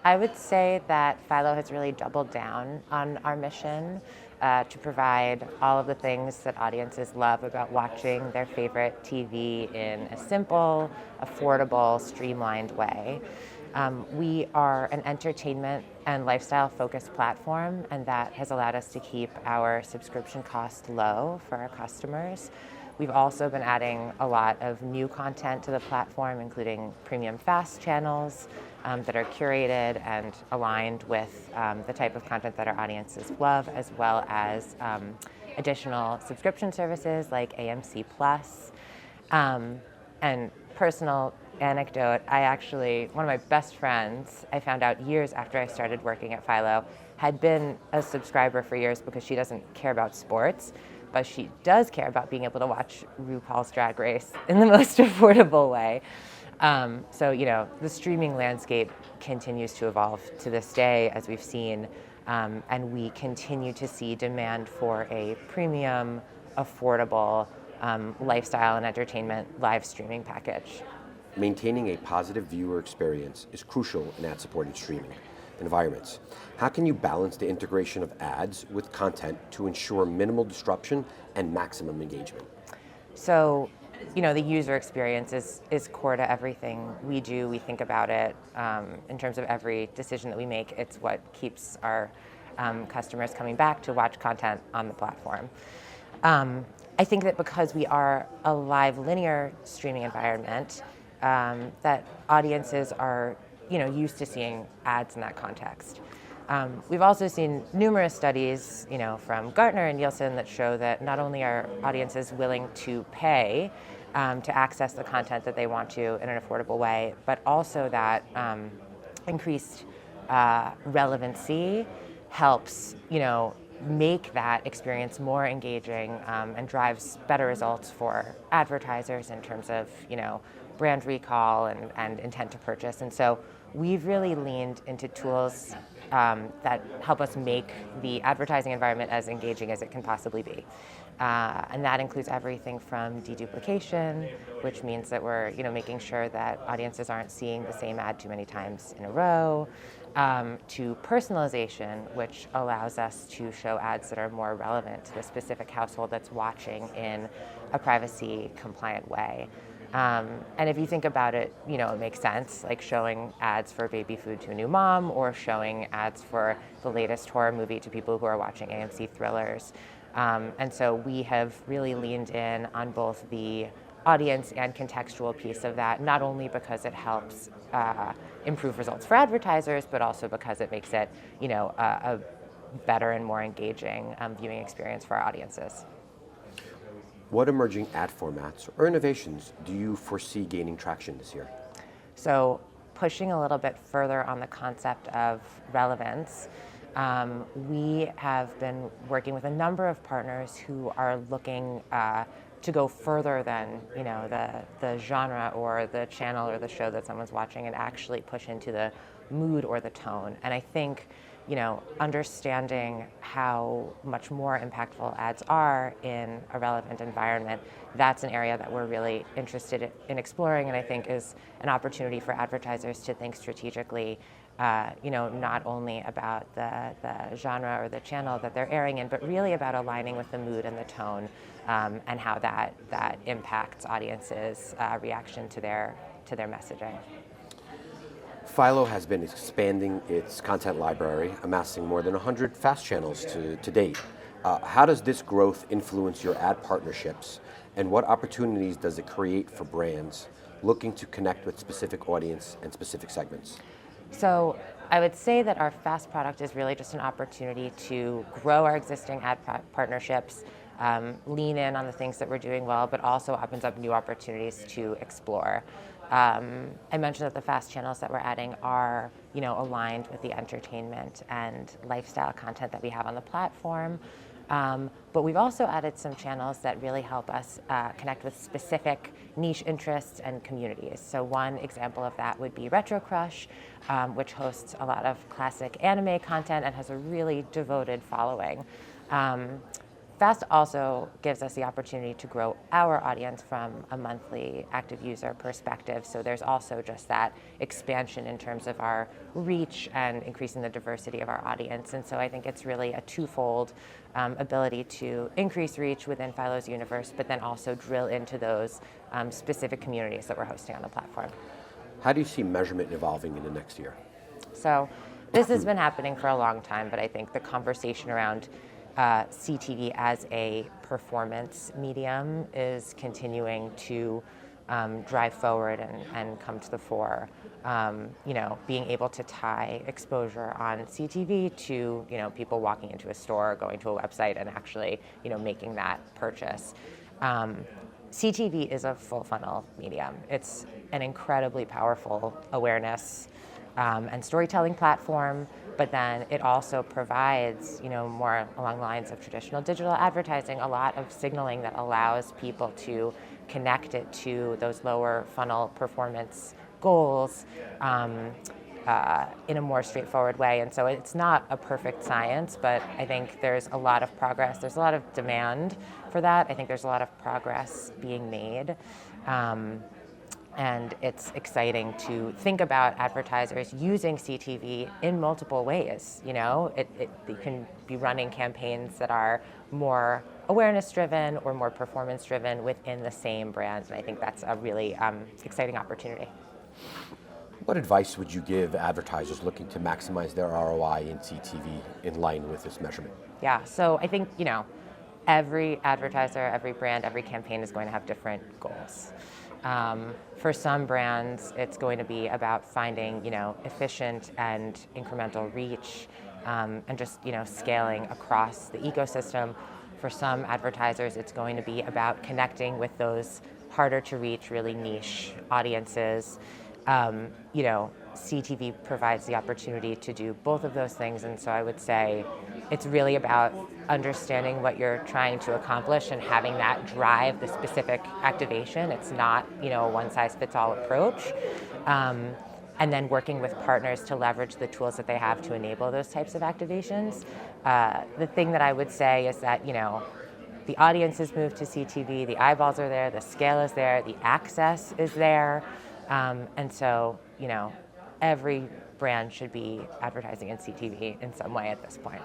I would say that Philo has really doubled down on our mission to provide all of the things that audiences love about watching their favorite TV in a simple, affordable, streamlined way. We are an entertainment and lifestyle-focused platform, and that has allowed us to keep our subscription cost low for our customers. We've also been adding a lot of new content to the platform, including premium fast channels that are curated and aligned with the type of content that our audiences love, as well as additional subscription services like AMC Plus. And personal anecdote, one of my best friends, I found out years after I started working at Philo, had been a subscriber for years because she doesn't care about sports, but she does care about being able to watch RuPaul's Drag Race in the most affordable way. So, the streaming landscape continues to evolve to this day, as we've seen, and we continue to see demand for a premium, affordable lifestyle and entertainment live streaming package. Maintaining a positive viewer experience is crucial in ad-supported streaming environments. How can you balance the integration of ads with content to ensure minimal disruption and maximum engagement? So, the user experience is core to everything we do. We think about it in terms of every decision that we make. It's what keeps our customers coming back to watch content on the platform. I think that because we are a live linear streaming environment, that audiences are used to seeing ads in that context. We've also seen numerous studies, from Gartner and Nielsen that show that not only are audiences willing to pay to access the content that they want to in an affordable way, but also that increased relevancy helps, make that experience more engaging and drives better results for advertisers in terms of, brand recall and intent to purchase. And so we've really leaned into tools that help us make the advertising environment as engaging as it can possibly be. And that includes everything from deduplication, which means that we're making sure that audiences aren't seeing the same ad too many times in a row, to personalization, which allows us to show ads that are more relevant to the specific household that's watching in a privacy-compliant way. And if you think about it, it makes sense, like showing ads for baby food to a new mom or showing ads for the latest horror movie to people who are watching AMC thrillers. And so we have really leaned in on both the audience and contextual piece of that, not only because it helps improve results for advertisers, but also because it makes it, a better and more engaging viewing experience for our audiences. What emerging ad formats or innovations do you foresee gaining traction this year? So pushing a little bit further on the concept of relevance, we have been working with a number of partners who are looking to go further than the genre or the channel or the show that someone's watching and actually push into the mood or the tone. And I think understanding how much more impactful ads are in a relevant environment, that's an area that we're really interested in exploring, and I think is an opportunity for advertisers to think strategically, not only about the genre or the channel that they're airing in, but really about aligning with the mood and the tone, and how that impacts audiences' reaction to their messaging. Philo has been expanding its content library, amassing more than 100 fast channels to date. How does this growth influence your ad partnerships, and what opportunities does it create for brands looking to connect with specific audience and specific segments? So I would say that our fast product is really just an opportunity to grow our existing ad partnerships, lean in on the things that we're doing well, but also opens up new opportunities to explore. I mentioned that the fast channels that we're adding are, aligned with the entertainment and lifestyle content that we have on the platform. But we've also added some channels that really help us connect with specific niche interests and communities. So one example of that would be Retro Crush, which hosts a lot of classic anime content and has a really devoted following. FAST also gives us the opportunity to grow our audience from a monthly active user perspective. So there's also just that expansion in terms of our reach and increasing the diversity of our audience. And so I think it's really a twofold ability to increase reach within Philo's universe, but then also drill into those specific communities that we're hosting on the platform. How do you see measurement evolving in the next year? So this has been happening for a long time, but I think the conversation around CTV as a performance medium is continuing to drive forward and come to the fore. Being able to tie exposure on CTV to people walking into a store, going to a website, and actually making that purchase. CTV is a full funnel medium. It's an incredibly powerful awareness and storytelling platform, but then it also provides, more along the lines of traditional digital advertising, a lot of signaling that allows people to connect it to those lower funnel performance goals in a more straightforward way. And so it's not a perfect science, but I think there's a lot of progress. There's a lot of demand for that. I think there's a lot of progress being made. And it's exciting to think about advertisers using CTV in multiple ways. You can be running campaigns that are more awareness-driven or more performance-driven within the same brands, and I think that's a really exciting opportunity. What advice would you give advertisers looking to maximize their ROI in CTV in line with this measurement? Yeah, so I think, every advertiser, every brand, every campaign is going to have different goals. For some brands, it's going to be about finding, efficient and incremental reach, and just, scaling across the ecosystem. For some advertisers, it's going to be about connecting with those harder to reach, really niche audiences. CTV provides the opportunity to do both of those things, and so I would say it's really about understanding what you're trying to accomplish and having that drive the specific activation. It's not, a one-size-fits-all approach. And then working with partners to leverage the tools that they have to enable those types of activations. The thing that I would say is that, the audience has moved to CTV, the eyeballs are there, the scale is there, the access is there. And so, every brand should be advertising in CTV in some way at this point.